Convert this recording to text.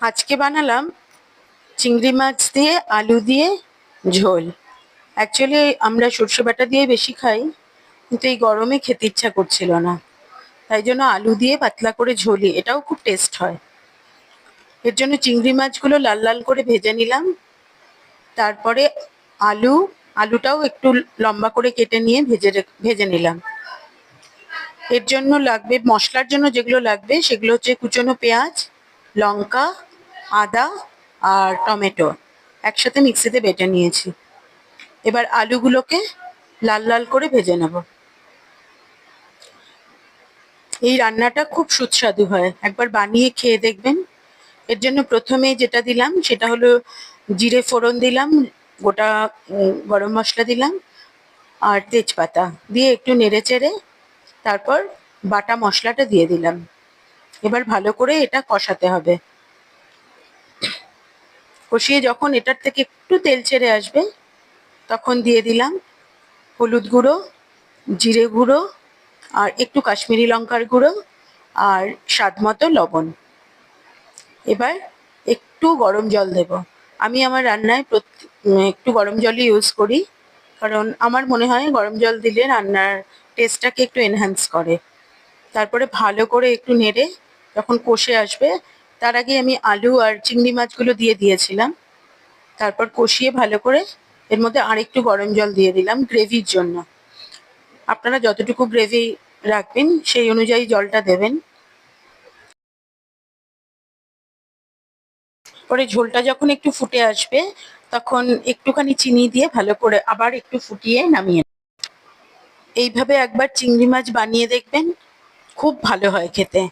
আজকে বানালাম চিংড়ি মাছ দিয়ে আলু দিয়ে ঝোল। অ্যাকচুয়ালি আমরা সর্ষে বাটা দিয়ে বেশি খাই, কিন্তু এই গরমে খেতে ইচ্ছা করছিল না, তাই জন্য আলু দিয়ে পাতলা করে ঝোলি, এটাও খুব টেস্ট হয়। এর জন্য চিংড়ি মাছগুলো লাল লাল করে ভেজে নিলাম। তারপরে আলুটাও একটু লম্বা করে কেটে নিয়ে ভেজে নিলাম। এর জন্য লাগবে, মশলার জন্য যেগুলো লাগবে সেগুলো হচ্ছে কুচনো পেঁয়াজ, লঙ্কা, আদা আর টমেটো একসাথে মিক্সিতে বেটে নিয়েছি। এবার আলুগুলোকে লাল লাল করে ভেজে নেব। এই রান্নাটা খুব সুস্বাদু হয়, একবার বানিয়ে খেয়ে দেখবেন। এর জন্য প্রথমে যেটা দিলাম সেটা হলো জিরে ফোড়ন দিলাম, গোটা গরম মশলা দিলাম আর তেজপাতা দিয়ে একটু নেড়ে চেড়ে তারপর বাটা মশলাটা দিয়ে দিলাম। এবার ভালো করে এটা কষাতে হবে। কষিয়ে যখন এটার থেকে একটু তেল ছেড়ে আসবে তখন দিয়ে দিলাম হলুদ গুঁড়ো, জিরে গুঁড়ো আর একটু কাশ্মীরি লঙ্কার গুঁড়ো আর স্বাদ মতো লবণ। এবার একটু গরম জল দেব। আমি আমার রান্নায় একটু গরম জলই ইউজ করি, কারণ আমার মনে হয় গরম জল দিলে রান্নার টেস্টটাকে একটু এনহ্যান্স করে। তারপরে ভালো করে একটু নেড়ে যখন কষে আসবে, তার আগে আমি আলু আর চিংড়ি মাছগুলো দিয়ে দিয়েছিলাম। তারপর কষিয়ে ভালো করে এর মধ্যে আরেকটু গরম জল দিয়ে দিলাম গ্রেভির জন্য। আপনারা যতটুকু গ্রেভি রাখবেন সেই অনুযায়ী জলটা দেবেন। পরে ঝোলটা যখন একটু ফুটে আসবে তখন একটুখানি চিনি দিয়ে ভালো করে আবার একটু ফুটিয়ে নামিয়ে। এইভাবে একবার চিংড়ি মাছ বানিয়ে দেখবেন, খুব ভালো হয় খেতে।